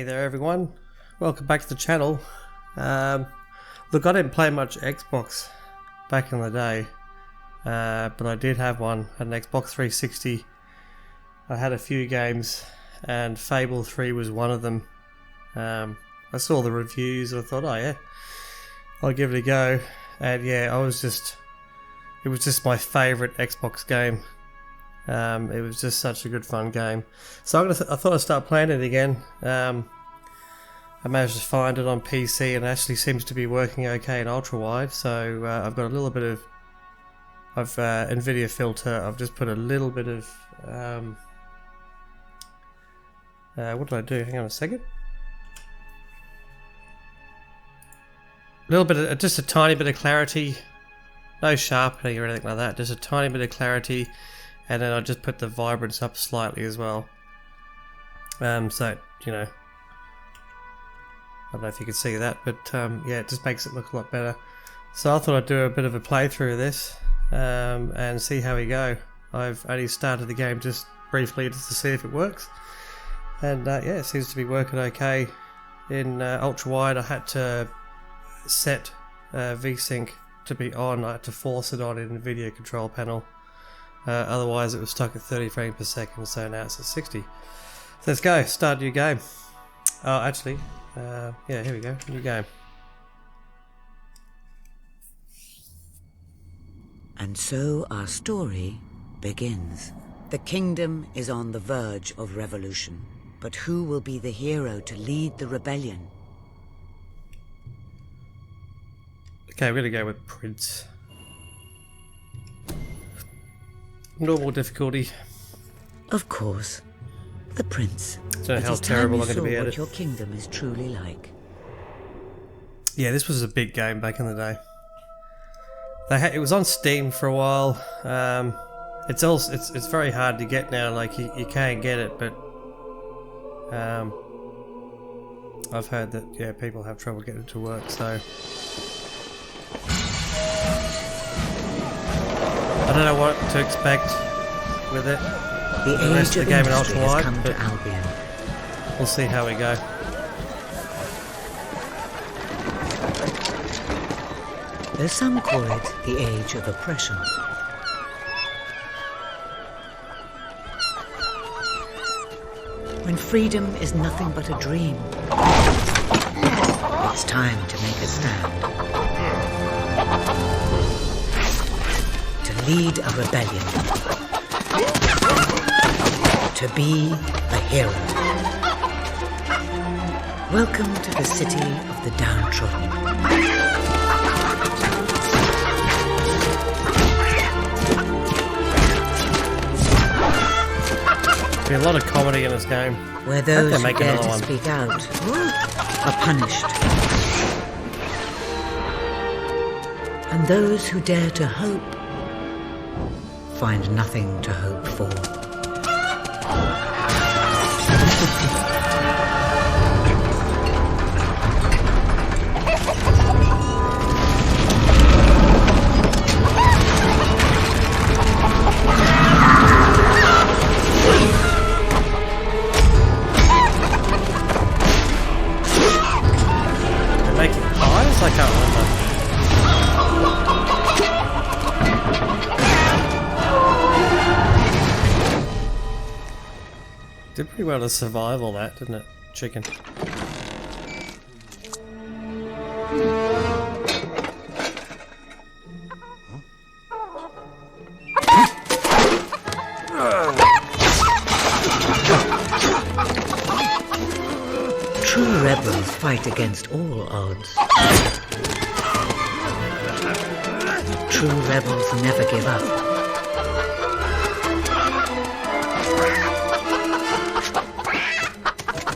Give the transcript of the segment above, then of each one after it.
Hey there everyone, welcome back to the channel. Look, I didn't play much Xbox back in the day, but I did have one, an Xbox 360. I had a few games and Fable 3 was one of them. I saw the reviews and I thought, oh yeah, I'll give it a go. And yeah, it was just my favourite Xbox game. It was just such a good fun game. So I thought I'd start playing it again. I managed to find it on PC and it actually seems to be working okay in Ultrawide. So I've got a little bit of Nvidia Filter. I've just put a little bit of what did I do? Hang on a second. A little bit of, just a tiny bit of clarity. No sharpening or anything like that. Just a tiny bit of clarity. And then I just put the vibrance up slightly as well. So, you know, I don't know if you can see that, but yeah, it just makes it look a lot better. So I thought I'd do a bit of a playthrough of this and see how we go. I've only started the game just briefly just to see if it works. And yeah, it seems to be working okay. In Ultrawide, I had to set VSync to be on. I had to force it on in the video control panel. Otherwise it was stuck at 30 frames per second, so now it's at 60. So let's go, start a new game. Oh, actually, yeah, here we go, new game. And so our story begins. The kingdom is on the verge of revolution, but who will be the hero to lead the rebellion? Okay, we're gonna go with Prince. Normal difficulty. Of course, the prince. Don't know how terrible I'm going to be at it. What your kingdom is truly like. Yeah, this was a big game back in the day. It was on Steam for a while. It's very hard to get now. Like you can get it, but I've heard that yeah, people have trouble getting it to work. So. I don't know what to expect with it. The rest of the game in Ultrawide, come but to Albion. We'll see how we go. Though some call it the age of oppression. When freedom is nothing but a dream, it's time to make a stand. Lead a rebellion. To be a hero. Welcome to the city of the downtrodden. There's been a lot of comedy in this game. Where those who dare to speak out are punished. And those who dare to hope find nothing to hope for. They're making pies? I can't remember. Did pretty well to survive all that, didn't it? Chicken. True rebels fight against all odds. True rebels never give up.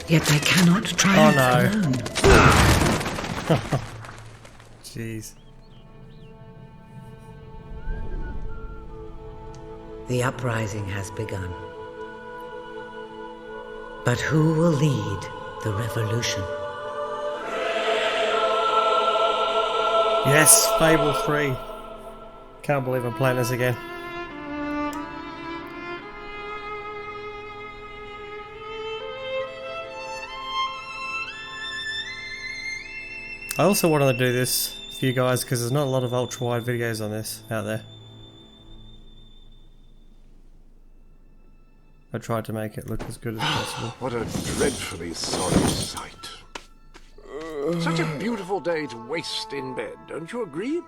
Yet they cannot triumph alone. Jeez. The uprising has begun. But who will lead the revolution? Yes, Fable 3. Can't believe I'm playing this again. I also wanted to do this for you guys because there's not a lot of ultra-wide videos on this out there. I tried to make it look as good as possible. What a dreadfully sorry sight. Such a beautiful day to waste in bed, don't you agree?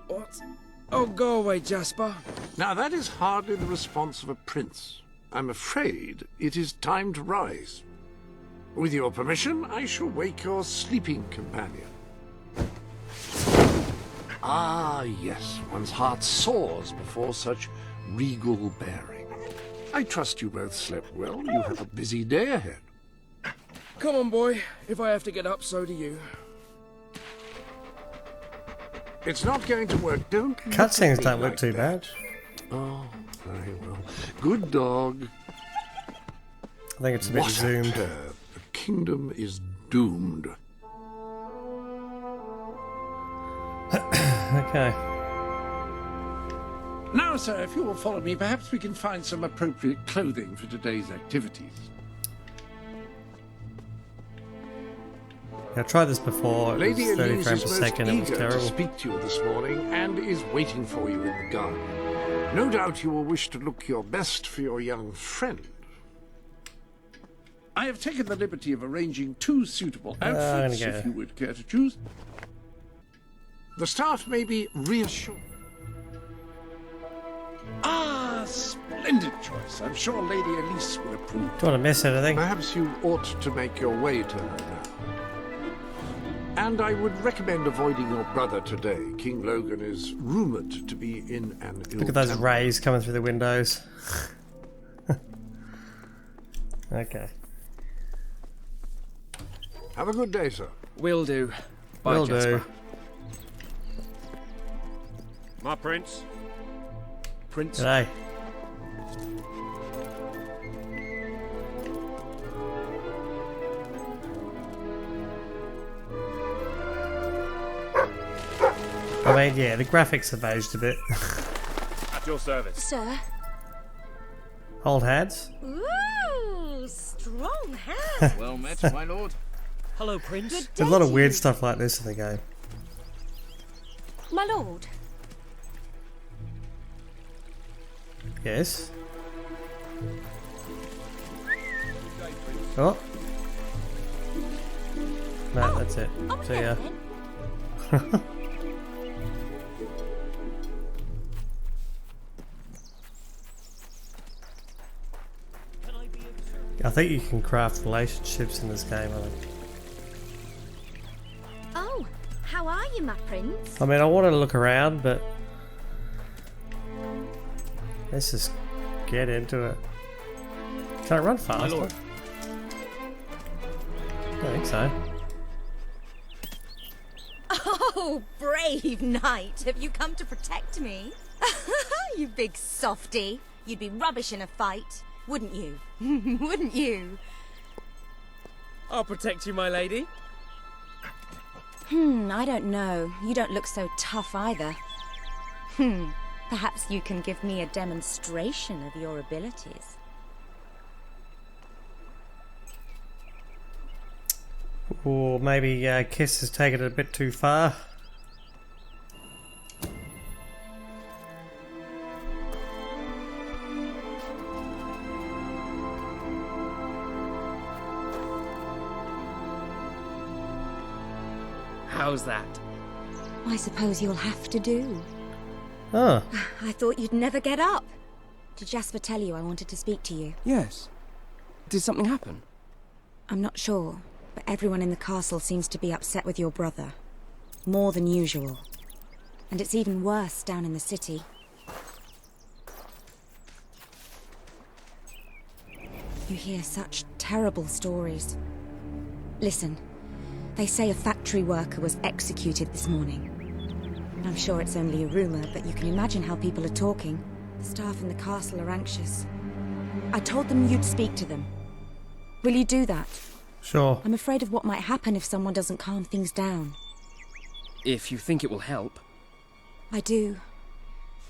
What? Oh, go away, Jasper. Now that is hardly the response of a prince. I'm afraid it is time to rise. With your permission, I shall wake your sleeping companion. Ah, yes, one's heart soars before such regal bearing. I trust you both slept well. You have a busy day ahead. Come on, boy. If I have to get up, so do you. It's not going to work, don't look Cutscenes at me don't look like too that. bad. Oh, very well. Good dog. I think it's a bit What a zoomed. pair. The kingdom is doomed. Okay. Now, sir, if you will follow me, perhaps we can find some appropriate clothing for today's activities. I tried this before. It Lady was 30 Elise frames is per most second. It was eager to terrible. speak to you this morning and is waiting for you in the garden. No doubt you will wish to look your best for your young friend. I have taken the liberty of arranging 2 suitable outfits, gonna go. if you would care to choose. The staff may be reassured. Ah, splendid choice. I'm sure Lady Elise will approve. Do you want to miss anything? Perhaps you ought to make your way to her now. And I would recommend avoiding your brother today. King Logan is rumoured to be in an ill Look at those temper. rays coming through the windows. Okay. Have a good day, sir. Will do. Bye, Will Jasper. do. My prince. Prince. G'day. I mean, yeah, the graphics have aged a bit. At your service. Sir. Old hands. Ooh, strong hand. Well met, my lord. Hello, Prince. Good There's a day lot of to weird you. stuff like this in the game. My lord. Yes. Oh. No, that's it. Oh, See ya. then. I think you can craft relationships in this game, I think. Oh, how are you, my prince? I mean, I wanted to look around, but let's just get into it. Can I run faster? lord. I think so. Oh, brave knight. Have you come to protect me? You big softy. You'd be rubbish in a fight, wouldn't you? Wouldn't you? I'll protect you, my lady. I don't know. You don't look so tough either. Perhaps you can give me a demonstration of your abilities. Or maybe Kiss has taken it a bit too far. How's that? I suppose you'll have to do. Oh, I thought you'd never get up. Did Jasper tell you I wanted to speak to you? Yes. Did something happen? I'm not sure, but everyone in the castle seems to be upset with your brother. More than usual. And it's even worse down in the city. You hear such terrible stories. Listen, they say a factory worker was executed this morning. I'm sure it's only a rumor, but you can imagine how people are talking. The staff in the castle are anxious. I told them you'd speak to them. Will you do that? sure. I'm afraid of what might happen if someone doesn't calm things down. If you think it will help. I do.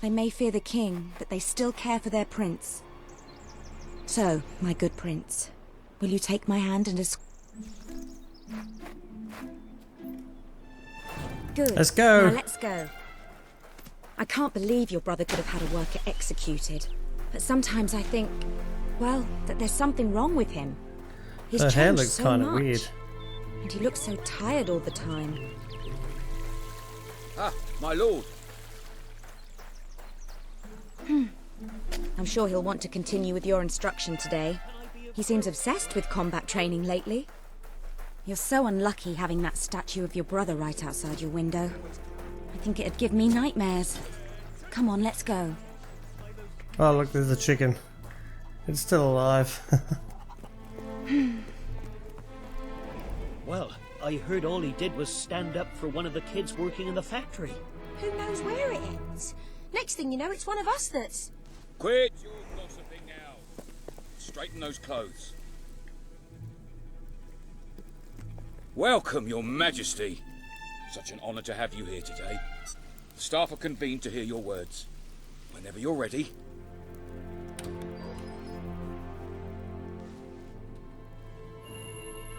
They may fear the king, but they still care for their prince. So, my good prince, will you take my hand and Good. Let's go. Now let's go. I can't believe your brother could have had a worker executed. But sometimes I think, well, that there's something wrong with him. He's Her hair changed looks so kind of much. weird. And he looks so tired all the time. Ah, my lord. I'm sure he'll want to continue with your instruction today. He seems obsessed with combat training lately. You're so unlucky having that statue of your brother right outside your window. I think it'd give me nightmares. Come on, let's go. Oh look, there's a chicken. It's still alive. Well, I heard all he did was stand up for one of the kids working in the factory. Who knows where it ends? Next thing you know, it's one of us that's... Quit your gossiping now. Straighten those clothes. Welcome, Your Majesty. Such an honor to have you here today. The staff are convened to hear your words. Whenever you're ready.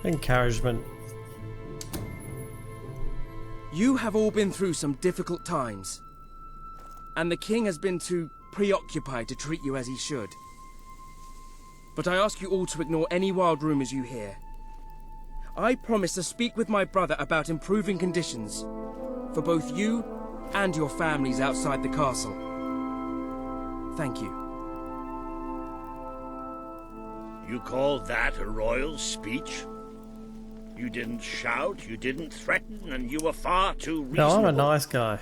Encouragement. You have all been through some difficult times. And the king has been too preoccupied to treat you as he should. But I ask you all to ignore any wild rumors you hear. I promise to speak with my brother about improving conditions for both you and your families outside the castle. Thank you. You call that a royal speech? You didn't shout, you didn't threaten, and you were far too reasonable. No, I'm a nice guy.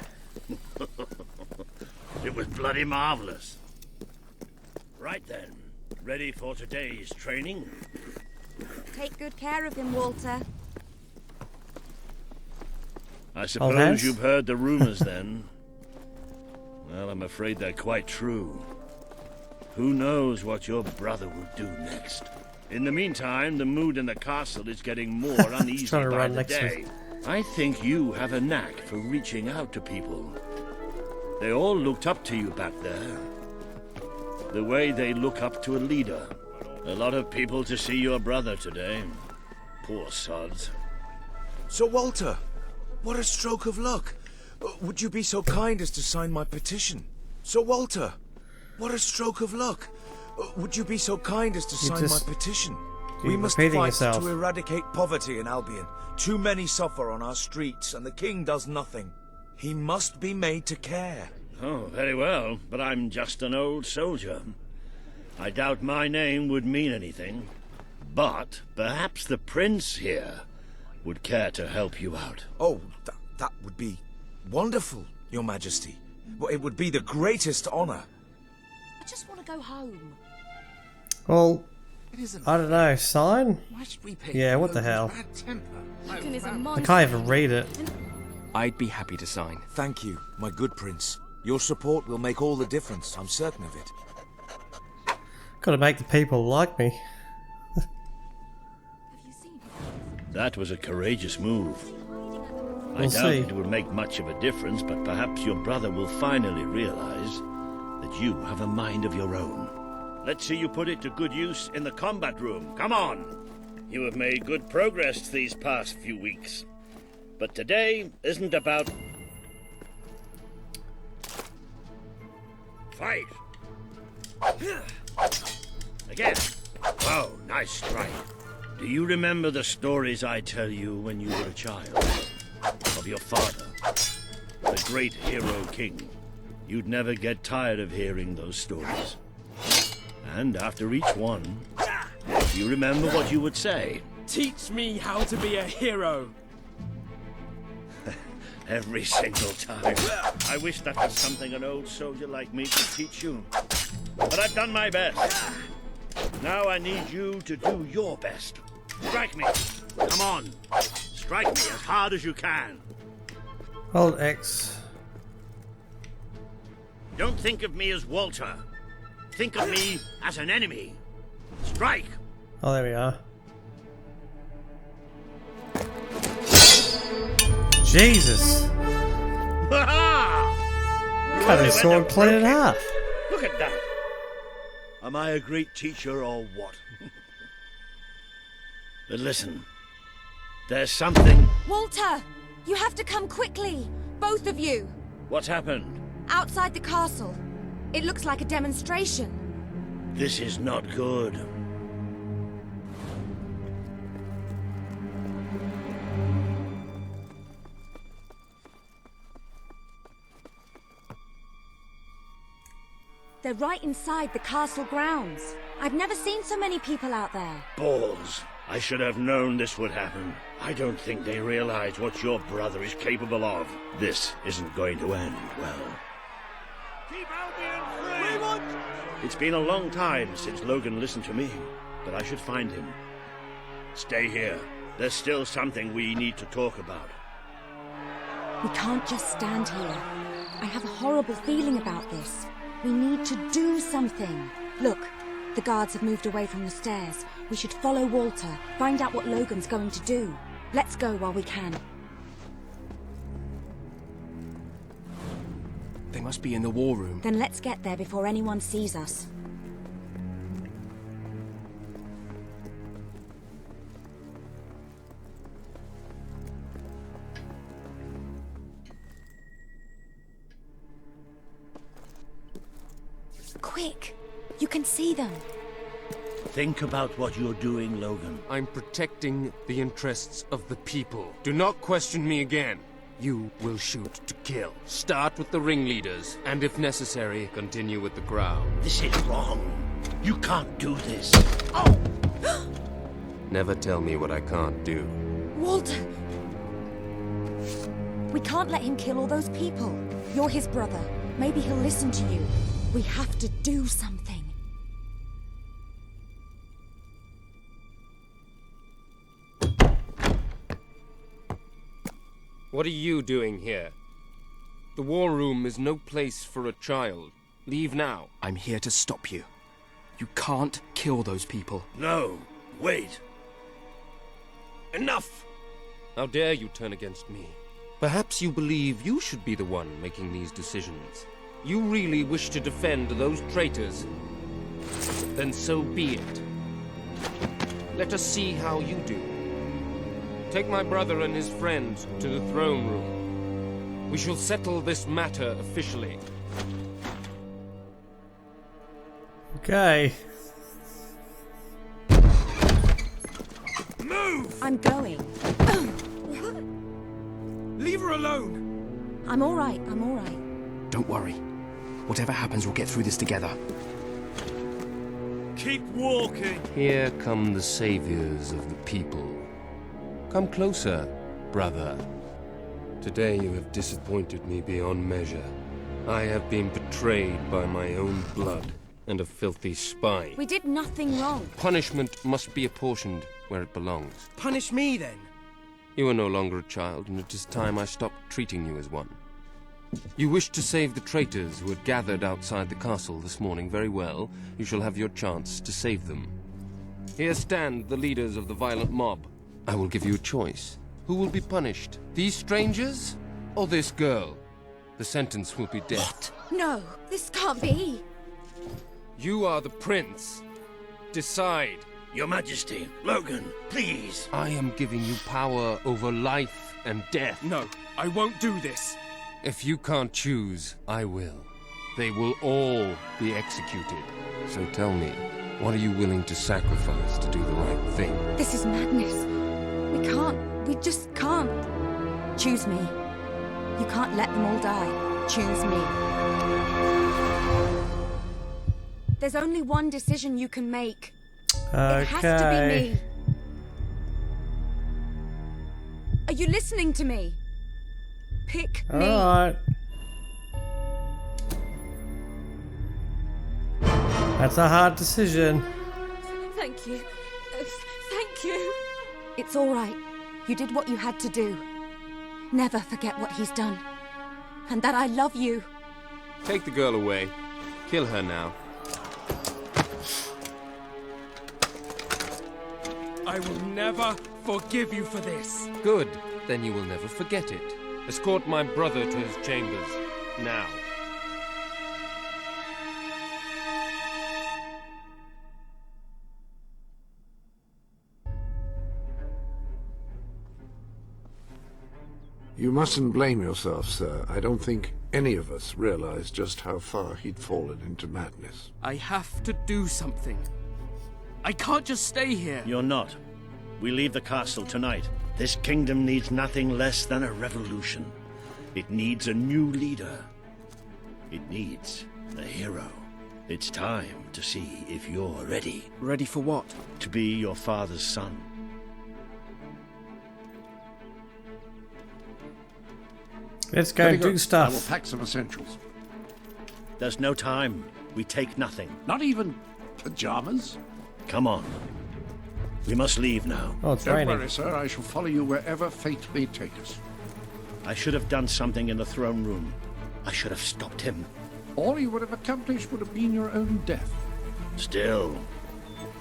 It was bloody marvelous. Right then, ready for today's training? Take good care of him, Walter. I suppose you've heard the rumors then. Well, I'm afraid they're quite true. Who knows what your brother will do next? In the meantime, the mood in the castle is getting more uneasy by the day. I think you have a knack for reaching out to people. They all looked up to you back there. The way they look up to a leader. A lot of people to see your brother today. Poor sods. Sir Walter, what a stroke of luck. Would you be so kind as to sign my petition? Sir Walter, what a stroke of luck. Would you be so kind as to sign my petition? We must fight to eradicate poverty in Albion. Too many suffer on our streets, and the king does nothing. He must be made to care. Oh, very well, but I'm just an old soldier. I doubt my name would mean anything. But perhaps the prince here would care to help you out. Oh, that would be wonderful, Your Majesty. Well, it would be the greatest honor. I just want to go home. Well, I don't know. Sign? Yeah, what the hell? I can't even read it. I'd be happy to sign. Thank you, my good prince. Your support will make all the difference, I'm certain of it. Gotta make the people like me. That was a courageous move. I We'll doubt see. it would make much of a difference, but perhaps your brother will finally realize that you have a mind of your own. Let's see you put it to good use in the combat room. Come on! You have made good progress these past few weeks. But today isn't about... fight! Again! Whoa, nice strike. Do you remember the stories I tell you when you were a child? Of your father, the great hero king. You'd never get tired of hearing those stories. And after each one, you remember what you would say. Teach me how to be a hero. Every single time. I wish that was something an old soldier like me could teach you. But I've done my best. Now I need you to do your best. Strike me. Come on. Strike me as hard as you can. Hold X. Don't think of me as Walter. Think of me as an enemy. Strike! Oh, there we are. Jesus! Cut his sword clean in half. Look at that! Am I a great teacher or what? But listen, there's something... Walter! You have to come quickly! Both of you! What's happened? Outside the castle. It looks like a demonstration. This is not good. They're right inside the castle grounds. I've never seen so many people out there. Balls. I should have known this would happen. I don't think they realize what your brother is capable of. This isn't going to end well. Keep Albion free! It's been a long time since Logan listened to me, but I should find him. Stay here. There's still something we need to talk about. We can't just stand here. I have a horrible feeling about this. We need to do something. Look, the guards have moved away from the stairs. We should follow Walter, find out what Logan's going to do. Let's go while we can. They must be in the war room. Then let's get there before anyone sees us. Quick! You can see them. Think about what you're doing, Logan. I'm protecting the interests of the people. Do not question me again. You will shoot to kill. Start with the ringleaders, and if necessary, continue with the crowd. This is wrong. You can't do this. Oh! Never tell me what I can't do. Walter! We can't let him kill all those people. You're his brother. Maybe he'll listen to you. We have to do something. What are you doing here? The war room is no place for a child. Leave now. I'm here to stop you. You can't kill those people. No, wait. Enough! How dare you turn against me? Perhaps you believe you should be the one making these decisions. You really wish to defend those traitors? Then so be it. Let us see how you do. Take my brother and his friends to the throne room. We shall settle this matter officially. Okay. Move! I'm going. Leave her alone! I'm all right, I'm all right. Don't worry. Whatever happens, we'll get through this together. Keep walking! Here come the saviors of the people. Come closer, brother. Today you have disappointed me beyond measure. I have been betrayed by my own blood and a filthy spy. We did nothing wrong. Punishment must be apportioned where it belongs. Punish me, then. You are no longer a child, and it is time I stopped treating you as one. You wish to save the traitors who had gathered outside the castle this morning. Very well. You shall have your chance to save them. Here stand the leaders of the violent mob. I will give you a choice. Who will be punished? These strangers? Or this girl? The sentence will be death. What? No, this can't be. You are the prince. Decide. Your Majesty, Logan, please. I am giving you power over life and death. No, I won't do this. If you can't choose, I will. They will all be executed. So tell me, what are you willing to sacrifice to do the right thing? This is madness. We just can't. Choose me. You can't let them all die. Choose me. There's only one decision you can make. Okay. It has to be me. Are you listening to me? Pick me. Alright. That's a hard decision. Thank you. Thank you. It's all right. You did what you had to do. Never forget what he's done. And that I love you. Take the girl away. Kill her now. I will never forgive you for this. Good. Then you will never forget it. Escort my brother to his chambers. Now. You mustn't blame yourself, sir. I don't think any of us realized just how far he'd fallen into madness. I have to do something. I can't just stay here. You're not. We leave the castle tonight. This kingdom needs nothing less than a revolution. It needs a new leader. It needs a hero. It's time to see if you're ready. Ready for what? To be your father's son. Let's go and do I will stuff. pack some essentials. There's no time. We take nothing. Not even pajamas? Come on. We must leave now. Oh, it's Don't raining. worry, sir. I shall follow you wherever fate may take us. I should have done something in the throne room. I should have stopped him. All you would have accomplished would have been your own death. Still,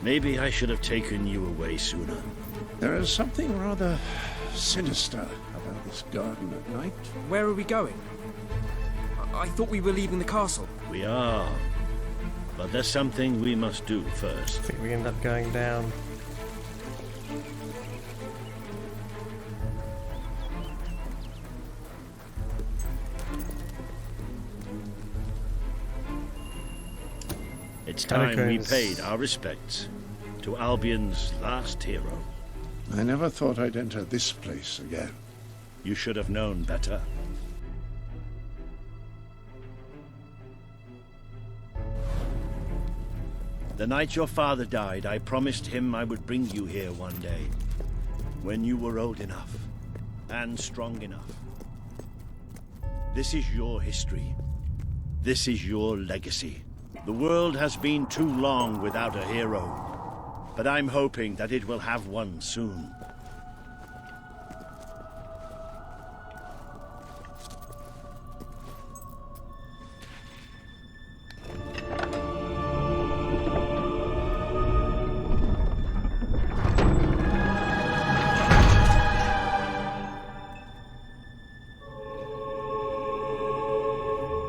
maybe I should have taken you away sooner. There is something rather sinister about this garden at night. Where are we going? I thought we were leaving the castle. We are. But there's something we must do first. I think we end up going down. It's time we Catacombs. paid our respects to Albion's last hero. I never thought I'd enter this place again. You should have known better. The night your father died, I promised him I would bring you here one day, when you were old enough and strong enough. This is your history. This is your legacy. The world has been too long without a hero, but I'm hoping that it will have one soon.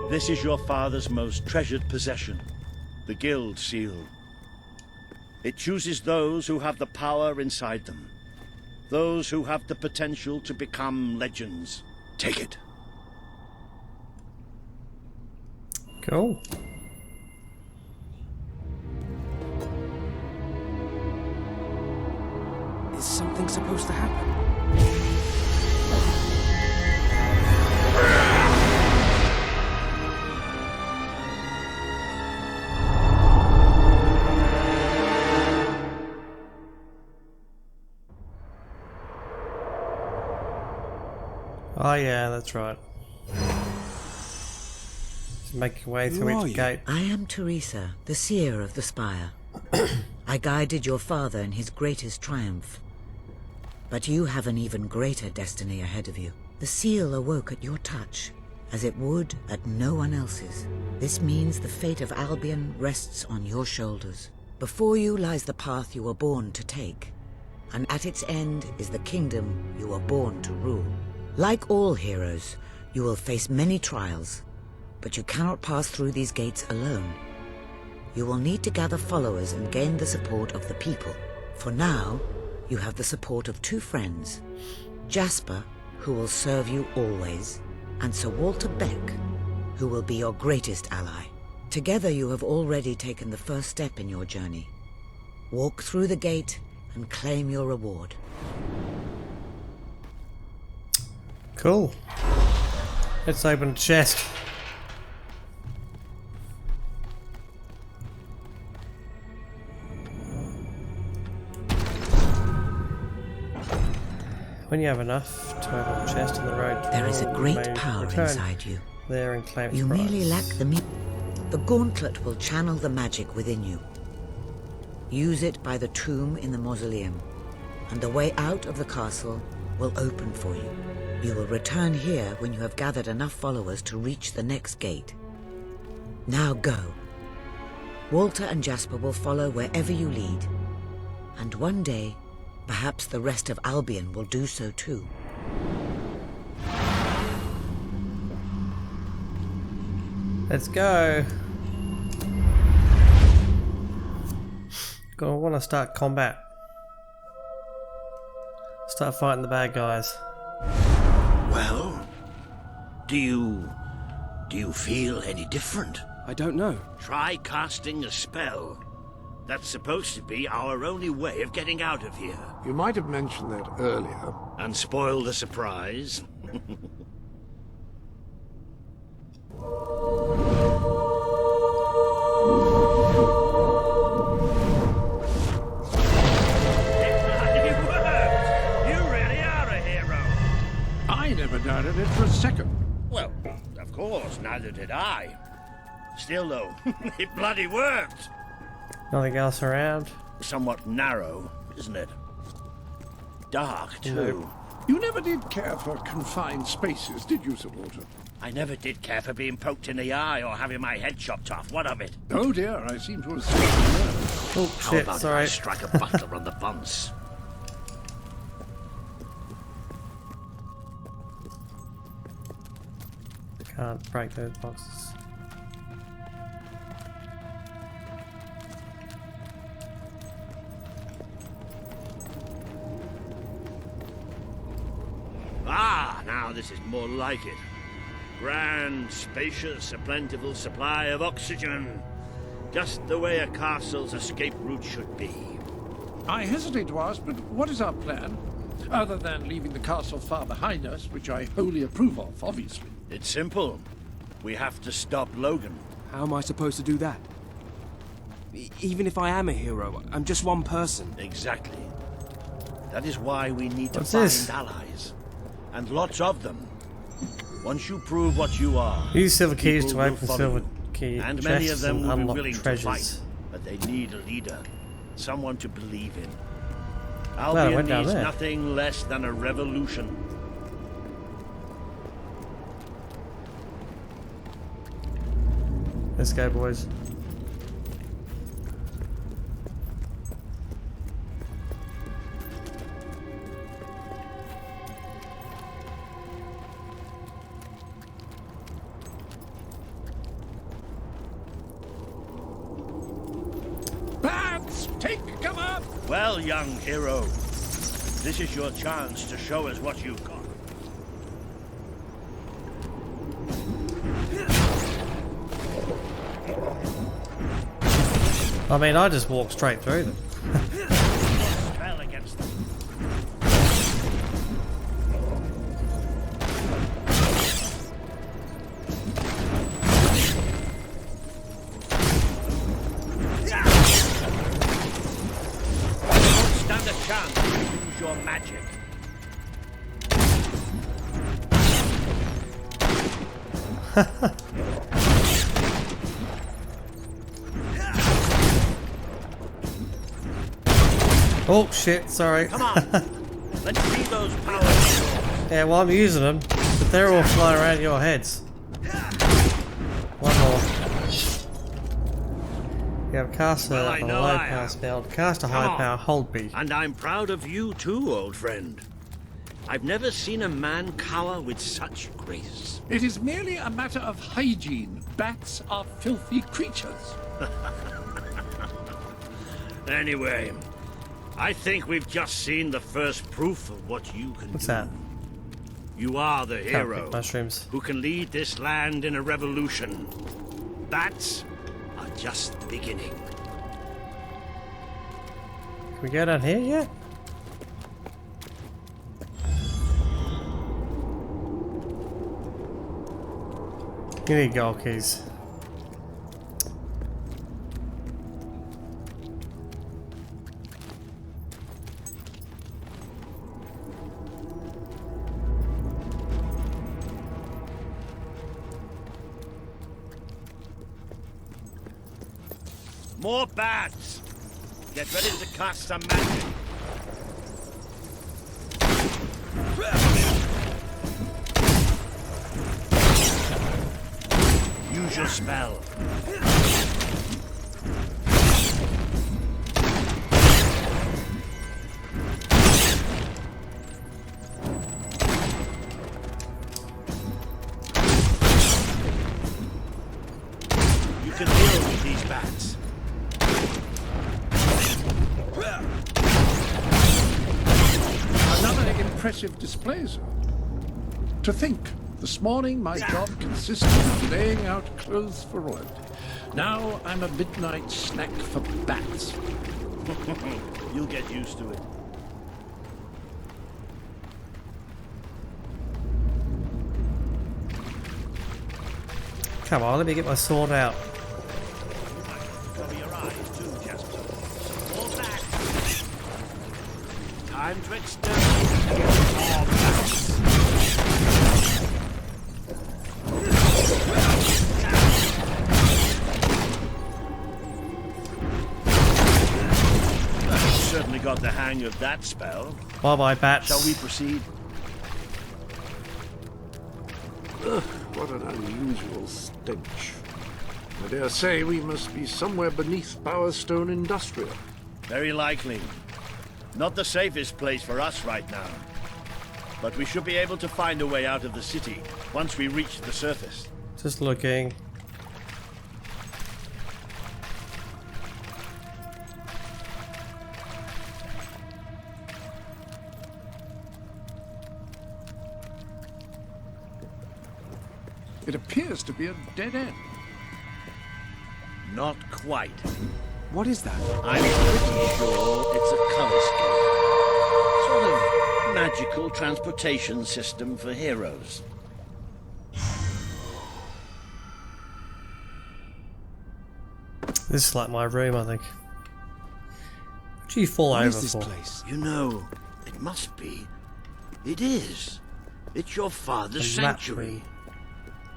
This is your father's most treasured possession, the Guild Seal. It chooses those who have the power inside them, those who have the potential to become legends. Take it. Cool. Is something supposed to happen? Oh yeah, that's right. Just make your way through each gate. I am Theresa, the Seer of the Spire. I guided your father in his greatest triumph. But you have an even greater destiny ahead of you. The seal awoke at your touch, as it would at no one else's. This means the fate of Albion rests on your shoulders. Before you lies the path you were born to take, and at its end is the kingdom you were born to rule. Like all heroes, you will face many trials, but you cannot pass through these gates alone. You will need to gather followers and gain the support of the people. For now, you have the support of two friends, Jasper, who will serve you always, and Sir Walter Beck, who will be your greatest ally. Together you have already taken the first step in your journey. Walk through the gate and claim your reward. Cool. Let's open a chest. When you have enough to open a chest on the road, There is a you great may power return inside you. there and claim its You prize. merely lack the The gauntlet will channel the magic within you. Use it by the tomb in the mausoleum, and the way out of the castle will open for you. You will return here when you have gathered enough followers to reach the next gate. Now go. Walter and Jasper will follow wherever you lead, and one day, perhaps the rest of Albion will do so too. Let's go. I want to start combat. Start fighting the bad guys. Well, do you feel any different? I don't know. Try casting a spell. That's supposed to be our only way of getting out of here. You might have mentioned that earlier. And spoil the surprise. I never doubted it for a second. Well, of course, neither did I. Still, though, it bloody worked. Nothing else around? Somewhat narrow, isn't it? Dark, too. You never did care for confined spaces, did you, Sir Walter? I never did care for being poked in the eye or having my head chopped off. What of it? Oh dear, I seem to have seen it. Oh, How shit, about sorry. I strike a butler on the buns? Can't break those boxes. Ah, now this is more like it. Grand, spacious, a plentiful supply of oxygen. Just the way a castle's escape route should be. I hesitate to ask, but what is our plan? Other than leaving the castle far behind us, which I wholly approve of, obviously. It's simple. We have to stop Logan. How am I supposed to do that? Even if I am a hero, I'm just one person. Exactly. That is why we need to What's find this? allies. And lots of them. Once you prove what you are, Use silver keys people to will open follow silver you. key And many of chests them and will be unlock willing treasures. to fight. But they need a leader. Someone to believe in. Well, I Albion went down needs there. nothing less than a revolution. Let's go, boys. Bats, take cover! Well, young hero, this is your chance to show us what you've got. I mean, I just walked straight through them. Spell against them. Don't stand a chance to use your magic. Oh shit, sorry. Come on, let's see those powers. Yeah, well, I'm using them, but they're all flying around your heads. One more. You have cast Well, a I low know I power am. spell. Cast a Come high on. power, hold B. And I'm proud of you too, old friend. I've never seen a man cower with such grace. It is merely a matter of hygiene. Bats are filthy creatures. Anyway, I think we've just seen the first proof of what you can What's do. that? You are the Can't hero pick mushrooms. who can lead this land in a revolution. Bats are just the beginning. Can we go down here yet? You need gold keys. More bats! Get ready to cast some magic. Use your spell. You can deal with these bats. Another impressive display, sir. To think, this morning my job consisted of laying out clothes for royalty. Now I'm a midnight snack for bats. You'll get used to it. Come on, let me get my sword out. Cover your eyes too, Jasper. Fall back. Time to exterminate more bats. Certainly got the hang of that spell. Bye-bye, bats. Shall we proceed? Ugh, what an unusual stench. I dare say we must be somewhere beneath Bowerstone Industrial. Very likely. Not the safest place for us right now. But we should be able to find a way out of the city once we reach the surface. Just looking. It appears to be a dead end. Not quite. What is that? I'm pretty sure it's a color scheme. Sort of magical transportation system for heroes. This is like my room, I think. What do you fall over What is this for? place? You know, it must be. It is. It's your father's A map sanctuary. room.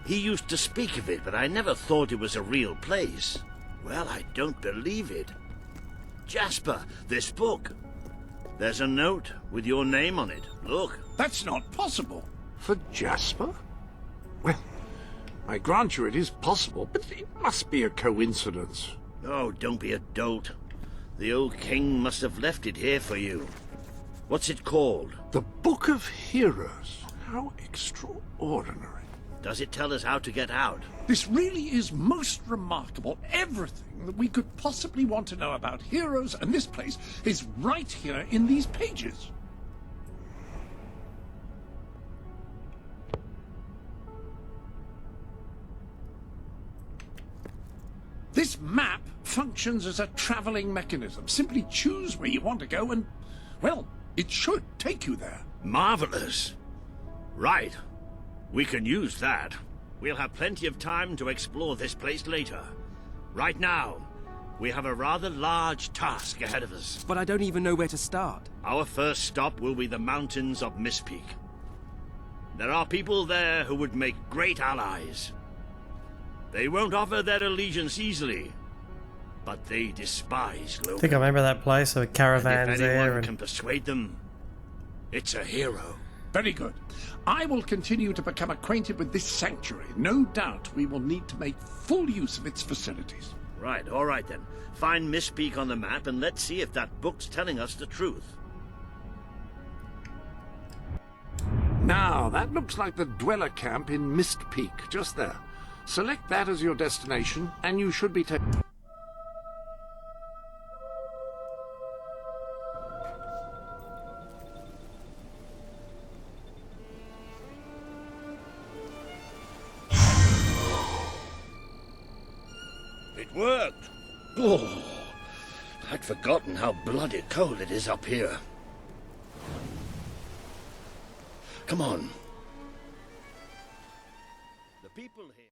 He used to speak of it, but I never thought it was a real place. Well, I don't believe it. Jasper, this book. There's a note with your name on it. Look. That's not possible. For Jasper? Well, I grant you it is possible, but it must be a coincidence. Oh, don't be a dolt. The old king must have left it here for you. What's it called? The Book of Heroes. How extraordinary. Does it tell us how to get out? This really is most remarkable. Everything that we could possibly want to know about heroes and this place is right here in these pages. This map functions as a traveling mechanism. Simply choose where you want to go and, well, it should take you there. Marvelous. Right. We can use that. We'll have plenty of time to explore this place later. Right now, we have a rather large task ahead of us. But I don't even know where to start. Our first stop will be the mountains of Mistpeak. There are people there who would make great allies. They won't offer their allegiance easily, but they despise I Logan. think I remember that place with caravans If there. anyone And can persuade them, it's a hero. Very good. I will continue to become acquainted with this sanctuary. No doubt we will need to make full use of its facilities. Right, all right then. Find Mistpeak on the map and let's see if that book's telling us the truth. Now, that looks like the dweller camp in Mistpeak, just there. Select that as your destination, and you should be taken. It worked! Oh, I'd forgotten how bloody cold it is up here. Come on. The people here...